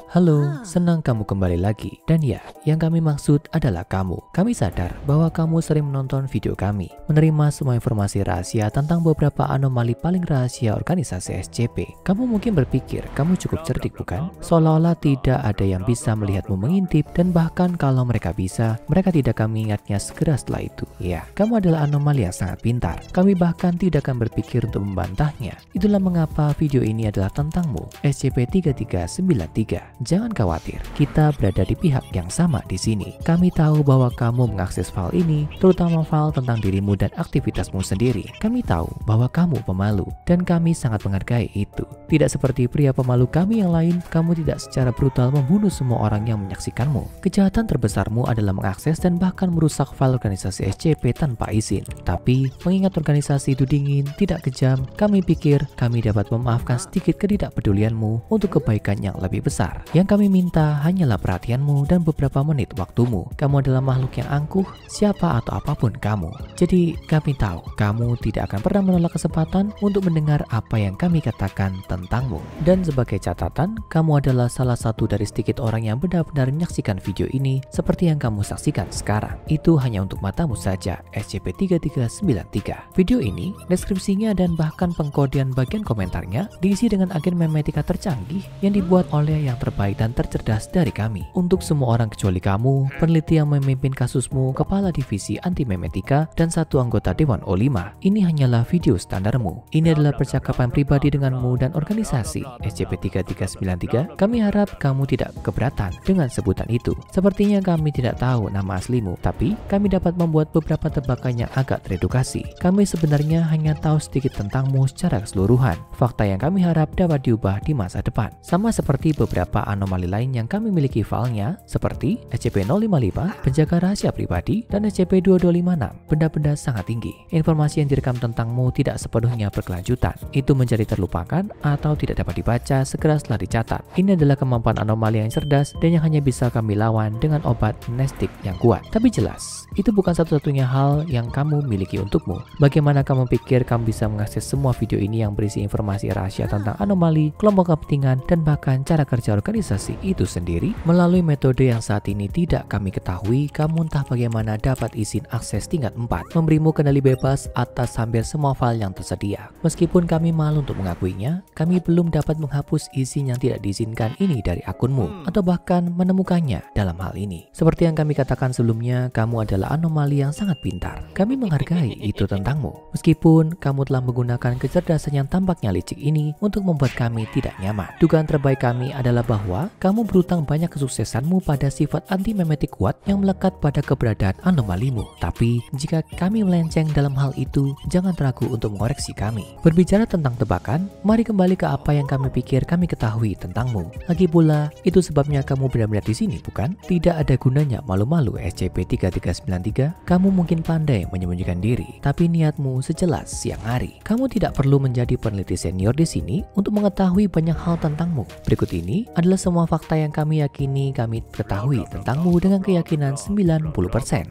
Halo, senang kamu kembali lagi. Dan ya, yang kami maksud adalah kamu. Kami sadar bahwa kamu sering menonton video kami, menerima semua informasi rahasia tentang beberapa anomali paling rahasia organisasi SCP. Kamu mungkin berpikir kamu cukup cerdik, bukan? Seolah-olah tidak ada yang bisa melihatmu mengintip, dan bahkan kalau mereka bisa, mereka tidak akan mengingatnya segera setelah itu. Ya, kamu adalah anomali yang sangat pintar. Kami bahkan tidak akan berpikir untuk membantahnya. Itulah mengapa video ini adalah tentangmu, SCP-3393. Jangan khawatir, kita berada di pihak yang sama di sini. Kami tahu bahwa kamu mengakses file ini, terutama file tentang dirimu dan aktivitasmu sendiri. Kami tahu bahwa kamu pemalu, dan kami sangat menghargai itu. Tidak seperti pria pemalu kami yang lain, kamu tidak secara brutal membunuh semua orang yang menyaksikanmu. Kejahatan terbesarmu adalah mengakses dan bahkan merusak file organisasi SCP tanpa izin. Tapi, mengingat organisasi itu dingin, tidak kejam, kami pikir kami dapat memaafkan sedikit ketidakpedulianmu untuk kebaikan yang lebih besar. Yang kami minta hanyalah perhatianmu dan beberapa menit waktumu. Kamu adalah makhluk yang angkuh, siapa atau apapun kamu. Jadi kami tahu kamu tidak akan pernah menolak kesempatan untuk mendengar apa yang kami katakan tentangmu. Dan sebagai catatan, kamu adalah salah satu dari sedikit orang yang benar-benar menyaksikan video ini seperti yang kamu saksikan sekarang. Itu hanya untuk matamu saja, SCP-3393. Video ini, deskripsinya dan bahkan pengkodean bagian komentarnya diisi dengan agen memetika tercanggih yang dibuat oleh yang terbaik dan tercerdas dari kami. Untuk semua orang kecuali kamu, peneliti yang memimpin kasusmu, kepala divisi anti memetika, dan satu anggota Dewan O5. Ini hanyalah video standarmu. Ini adalah percakapan pribadi denganmu dan organisasi SCP-3393. Kami harap kamu tidak keberatan dengan sebutan itu. Sepertinya kami tidak tahu nama aslimu, tapi kami dapat membuat beberapa tebakan yang agak teredukasi. Kami sebenarnya hanya tahu sedikit tentangmu secara keseluruhan. Fakta yang kami harap dapat diubah di masa depan. Sama seperti beberapa anomali lain yang kami miliki filenya, seperti SCP-055, penjaga rahasia pribadi, dan SCP-2256, benda-benda sangat tinggi. Informasi yang direkam tentangmu tidak sepenuhnya berkelanjutan. Itu menjadi terlupakan atau tidak dapat dibaca segera setelah dicatat. Ini adalah kemampuan anomali yang cerdas dan yang hanya bisa kami lawan dengan obat amnestik yang kuat. Tapi jelas, itu bukan satu-satunya hal yang kamu miliki untukmu. Bagaimana kamu pikir kamu bisa mengakses semua video ini yang berisi informasi rahasia tentang anomali, kelompok kepentingan, dan bahkan cara kerja organisasi itu sendiri? Melalui metode yang saat ini tidak kami ketahui, kamu entah bagaimana dapat izin akses tingkat 4, memberimu kendali bebas atas hampir semua file yang tersedia. Meskipun kami malu untuk mengakuinya, kami belum dapat menghapus izin yang tidak diizinkan ini dari akunmu, atau bahkan menemukannya dalam hal ini. Seperti yang kami katakan sebelumnya, kamu adalah anomali yang sangat pintar. Kami menghargai itu tentangmu. Meskipun kamu telah menggunakan kecerdasan yang tampaknya licik ini untuk membuat kami tidak nyaman. Dugaan terbaik kami adalah bahwa kamu berutang banyak kesuksesanmu pada sifat anti-memetik kuat yang melekat pada keberadaan anomalimu. Tapi, jika kami melenceng dalam hal itu, jangan ragu untuk mengoreksi kami. Berbicara tentang tebakan, mari kembali ke apa yang kami pikir kami ketahui tentangmu. Lagi pula, itu sebabnya kamu benar-benar di sini, bukan? Tidak ada gunanya malu-malu, SCP-3393. Kamu mungkin pandai menyembunyikan diri, tapi niatmu sejelas siang hari. Kamu tidak perlu menjadi peneliti senior di sini untuk mengetahui banyak hal tentangmu. Berikut ini adalah semua fakta yang kami yakini kami ketahui tentangmu dengan keyakinan 90%.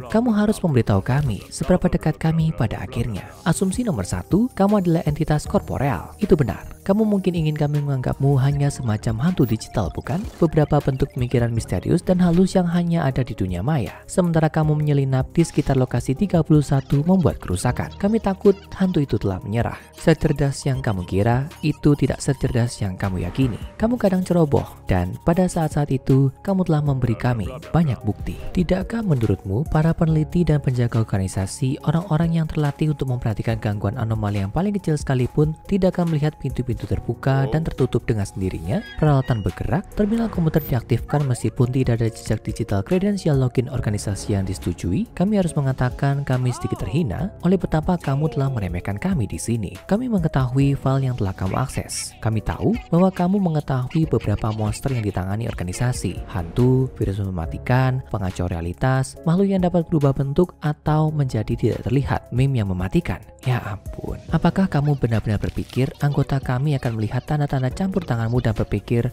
Kamu harus memberitahu kami seberapa dekat kami pada akhirnya. Asumsi nomor 1, kamu adalah entitas korporeal. Itu benar. Kamu mungkin ingin kami menganggapmu hanya semacam hantu digital, bukan? Beberapa bentuk pemikiran misterius dan halus yang hanya ada di dunia maya. Sementara kamu menyelinap di sekitar lokasi 31 membuat kerusakan. Kami takut hantu itu telah menyerah. Secerdas yang kamu kira, itu tidak secerdas yang kamu yakini. Kamu kadang ceroboh, dan pada saat-saat itu, kamu telah memberi kami banyak bukti. Tidakkah menurutmu, para peneliti dan penjaga organisasi, orang-orang yang terlatih untuk memperhatikan gangguan anomali yang paling kecil sekalipun, tidak akan melihat pintu-pintu terbuka dan tertutup dengan sendirinya, peralatan bergerak, terminal komputer diaktifkan meskipun tidak ada jejak digital kredensial login organisasi yang disetujui? Kami harus mengatakan kami sedikit terhina oleh betapa kamu telah meremehkan kami di sini. Kami mengetahui file yang telah kamu akses. Kami tahu bahwa kamu mengetahui beberapa monster yang ditangani organisasi, hantu, virus mematikan, pengacau realitas, makhluk yang dapat berubah bentuk atau menjadi tidak terlihat, meme yang mematikan. Ya ampun, apakah kamu benar-benar berpikir anggota kami kami akan melihat tanda-tanda campur tanganmu dan berpikir,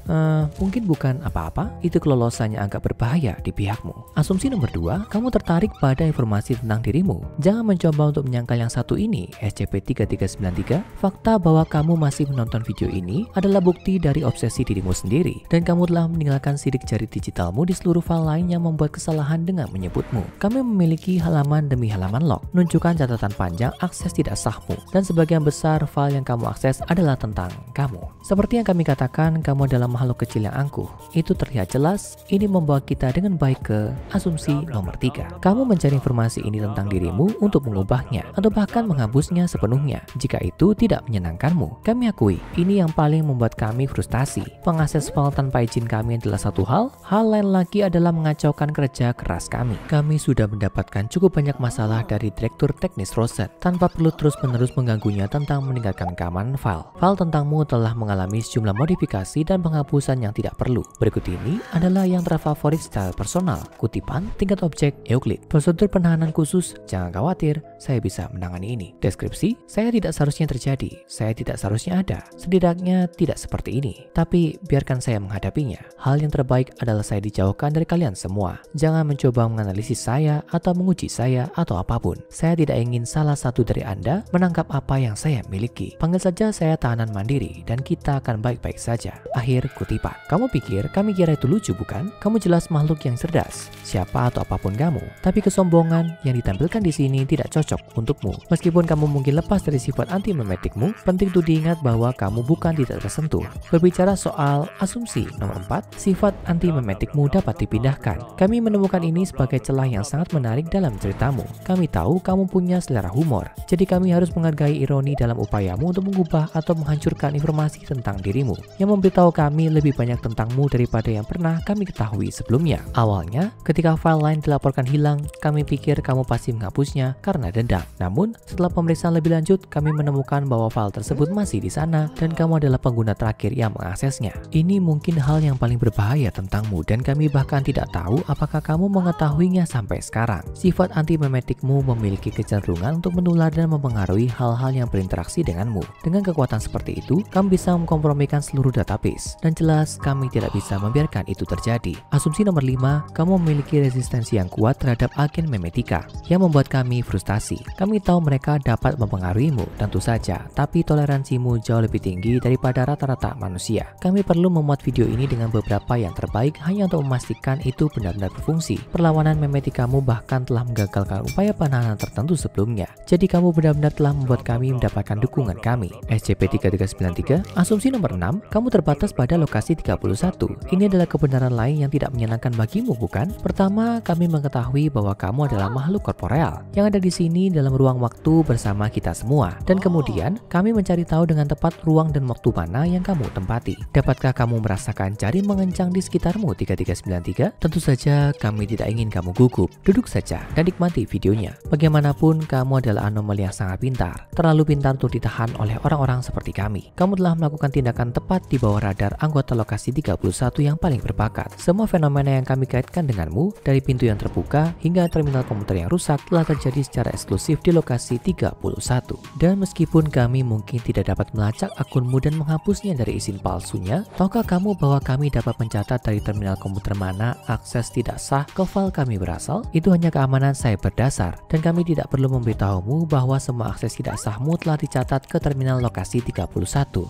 mungkin bukan apa-apa, itu kelolosannya agak berbahaya di pihakmu. Asumsi nomor 2, kamu tertarik pada informasi tentang dirimu. Jangan mencoba untuk menyangkal yang satu ini, SCP-3393. Fakta bahwa kamu masih menonton video ini adalah bukti dari obsesi dirimu sendiri, dan kamu telah meninggalkan sidik jari digitalmu di seluruh file lain yang membuat kesalahan dengan menyebutmu. Kami memiliki halaman demi halaman log, menunjukkan catatan panjang akses tidak sahmu, dan sebagian besar file yang kamu akses adalah tentang kamu. Seperti yang kami katakan, kamu adalah makhluk kecil yang angkuh. Itu terlihat jelas. Ini membawa kita dengan baik ke asumsi nomor 3. Kamu mencari informasi ini tentang dirimu untuk mengubahnya, atau bahkan menghapusnya sepenuhnya, jika itu tidak menyenangkanmu. Kami akui, ini yang paling membuat kami frustasi. Pengakses file tanpa izin kami adalah satu hal lain lagi adalah mengacaukan kerja keras kami. Kami sudah mendapatkan cukup banyak masalah dari Direktur Teknis Rosen, tanpa perlu terus-menerus mengganggunya tentang meningkatkan keamanan file. File tentangmu telah mengalami sejumlah modifikasi dan penghapusan yang tidak perlu. Berikut ini adalah yang terfavorit secara personal. Kutipan tingkat objek Euclid. Prosedur penahanan khusus, jangan khawatir, saya bisa menangani ini. Deskripsi, saya tidak seharusnya terjadi, saya tidak seharusnya ada, setidaknya tidak seperti ini. Tapi biarkan saya menghadapinya. Hal yang terbaik adalah saya dijauhkan dari kalian semua. Jangan mencoba menganalisis saya atau menguji saya atau apapun. Saya tidak ingin salah satu dari Anda menangkap apa yang saya miliki. Panggil saja saya tahanan mandiri dan kita akan baik-baik saja. Akhir kutipan. Kamu pikir kami kira itu lucu, bukan? Kamu jelas makhluk yang cerdas, siapa atau apapun kamu. Tapi kesombongan yang ditampilkan di sini tidak cocok untukmu. Meskipun kamu mungkin lepas dari sifat anti-memetikmu, penting untuk diingat bahwa kamu bukan tidak tersentuh. Berbicara soal asumsi nomor 4, sifat anti-memetikmu dapat dipindahkan. Kami menemukan ini sebagai celah yang sangat menarik dalam ceritamu. Kami tahu kamu punya selera humor, jadi kami harus menghargai ironi dalam upayamu untuk mengubah atau menghancurkan informasi tentang dirimu, yang memberitahu kami lebih banyak tentangmu daripada yang pernah kami ketahui sebelumnya. Awalnya, ketika file lain dilaporkan hilang, kami pikir kamu pasti menghapusnya karena dendam. Namun, setelah pemeriksaan lebih lanjut, kami menemukan bahwa file tersebut masih di sana dan kamu adalah pengguna terakhir yang mengaksesnya. Ini mungkin hal yang paling berbahaya tentangmu dan kami bahkan tidak tahu apakah kamu mengetahuinya sampai sekarang. Sifat anti-memetikmu memiliki kecenderungan untuk menular dan mempengaruhi hal-hal yang berinteraksi denganmu. Dengan kekuatan seperti itu, kamu bisa mengkompromikan seluruh database, dan jelas kami tidak bisa membiarkan itu terjadi. Asumsi nomor 5, kamu memiliki resistensi yang kuat terhadap agen memetika, yang membuat kami frustasi. Kami tahu mereka dapat mempengaruhimu, tentu saja, tapi toleransimu jauh lebih tinggi daripada rata-rata manusia. Kami perlu memuat video ini dengan beberapa yang terbaik hanya untuk memastikan itu benar-benar berfungsi. Perlawanan memetikamu bahkan telah menggagalkan upaya penahanan tertentu sebelumnya. Jadi kamu benar-benar telah membuat kami mendapatkan dukungan kami. SCP-3393. Asumsi nomor 6, kamu terbatas pada lokasi 31. Ini adalah kebenaran lain yang tidak menyenangkan bagimu, bukan? Pertama, kami mengetahui bahwa kamu adalah makhluk korporeal yang ada di sini dalam ruang waktu bersama kita semua. Dan kemudian, kami mencari tahu dengan tepat ruang dan waktu mana yang kamu tempati. Dapatkah kamu merasakan jari mengencang di sekitarmu 3393? Tentu saja, kami tidak ingin kamu gugup. Duduk saja dan nikmati videonya. Bagaimanapun, kamu adalah anomali yang sangat pintar. Terlalu pintar untuk ditahan oleh orang-orang seperti kami. Kamu telah melakukan tindakan tepat di bawah radar anggota lokasi 31 yang paling berbakat. Semua fenomena yang kami kaitkan denganmu, dari pintu yang terbuka hingga terminal komputer yang rusak, telah terjadi secara eksklusif di lokasi 31. Dan meskipun kami mungkin tidak dapat melacak akunmu dan menghapusnya dari izin palsunya, tahukah kamu bahwa kami dapat mencatat dari terminal komputer mana akses tidak sah ke file kami berasal? Itu hanya keamanan cyber dasar, dan kami tidak perlu memberitahumu bahwa semua akses tidak sahmu telah dicatat ke terminal lokasi 31.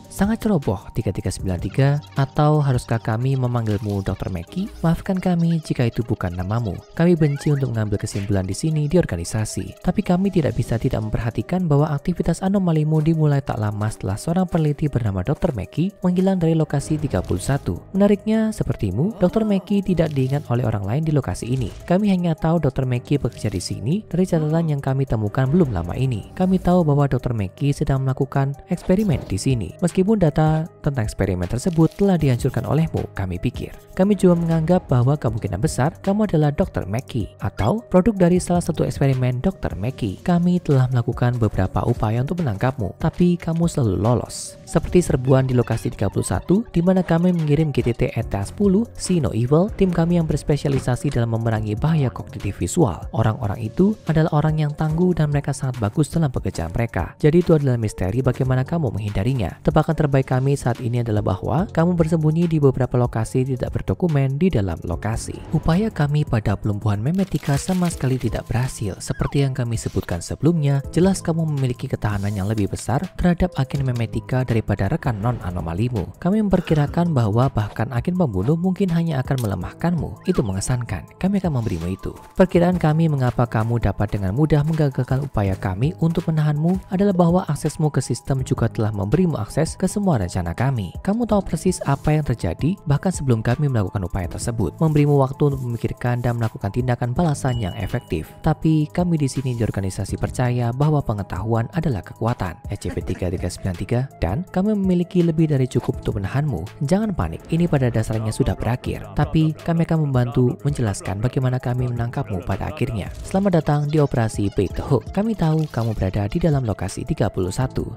Sangat ceroboh 3393. Atau haruskah kami memanggilmu Dr. Mackey? Maafkan kami jika itu bukan namamu. Kami benci untuk mengambil kesimpulan di sini di organisasi, tapi kami tidak bisa tidak memperhatikan bahwa aktivitas anomalimu dimulai tak lama setelah seorang peneliti bernama Dr. Mackey menghilang dari lokasi 31. Menariknya, sepertimu, Dr. Mackey tidak diingat oleh orang lain di lokasi ini. Kami hanya tahu Dr. Mackey bekerja di sini dari catatan yang kami temukan belum lama ini. Kami tahu bahwa Dr. Mackey sedang melakukan eksperimen di sini. Meskipun data tentang eksperimen tersebut telah dihancurkan olehmu, kami pikir. Kami juga menganggap bahwa kemungkinan besar kamu adalah Dr. Mackey atau produk dari salah satu eksperimen Dr. Mackey. Kami telah melakukan beberapa upaya untuk menangkapmu, tapi kamu selalu lolos. seperti serbuan di lokasi 31 di mana kami mengirim GTT ETA-10 See No Evil, tim kami yang berspesialisasi dalam memerangi bahaya kognitif visual. Orang-orang itu adalah orang yang tangguh dan mereka sangat bagus dalam pekerjaan mereka. Jadi itu adalah misteri bagaimana kamu menghindarinya. Tebakan terbaik kami saat ini adalah bahwa kamu bersembunyi di beberapa lokasi tidak berdokumen di dalam lokasi. Upaya kami pada pelumpuhan memetika sama sekali tidak berhasil. Seperti yang kami sebutkan sebelumnya, jelas kamu memiliki ketahanan yang lebih besar terhadap agen memetika daripada rekan non-anomalimu. Kami memperkirakan bahwa bahkan agen pembunuh mungkin hanya akan melemahkanmu. Itu mengesankan. Kami akan memberimu itu. Perkiraan kami mengapa kamu dapat dengan mudah menggagalkan upaya kami untuk menahanmu adalah bahwa aksesmu ke sistem juga telah memberimu akses ke semua rencana kami. Kamu tahu persis apa yang terjadi bahkan sebelum kami melakukan upaya tersebut. Memberimu waktu untuk memikirkan dan melakukan tindakan balasan yang efektif. Tapi kami di sini di organisasi percaya bahwa pengetahuan adalah kekuatan. SCP-3393 dan kami memiliki lebih dari cukup untuk menahanmu. Jangan panik, ini pada dasarnya sudah berakhir. Tapi kami akan membantu menjelaskan bagaimana kami menangkapmu pada akhirnya. Selamat datang di operasi Bait the Hook. Kami tahu kamu berada di dalam lokasi 31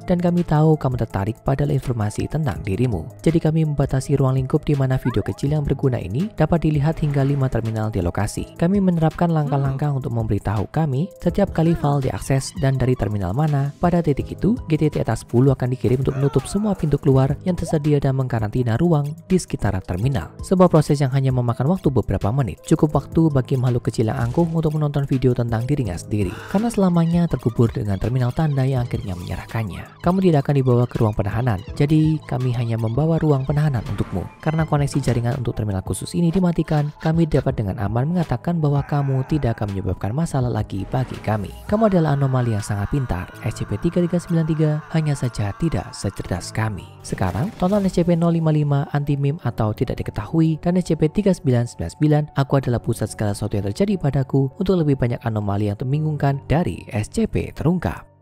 dan kami tahu kamu tertarik pada informasi tentang dirimu. Jadi kami membatasi ruang lingkup di mana video kecil yang berguna ini dapat dilihat hingga 5 terminal di lokasi. Kami menerapkan langkah-langkah untuk memberitahu kami setiap kali file diakses dan dari terminal mana. Pada titik itu, GTT ETA-10 akan dikirim untuk menutup semua pintu keluar yang tersedia dan mengkarantina ruang di sekitar terminal. Sebuah proses yang hanya memakan waktu beberapa menit. Cukup waktu bagi makhluk kecil yang angkuh untuk menonton video tentang dirinya sendiri. Karena selamanya terkubur dengan terminal tanda yang akhirnya menyerahkannya. Kamu tidak akan dibawa ke ruang penahanan. Jadi, kami hanya membawa ruang penahanan untukmu. Karena koneksi jaringan untuk terminal khusus ini dimatikan, kami dapat dengan aman mengatakan bahwa kamu tidak akan menyebabkan masalah lagi bagi kami. Kamu adalah anomali yang sangat pintar. SCP-3393 hanya saja tidak secerdas kami. Sekarang, tonton SCP-055 anti-meme atau tidak diketahui dan SCP-3999 aku adalah pusat segala sesuatu yang terjadi padaku untuk lebih banyak anomali yang membingungkan dari SCP terungkap.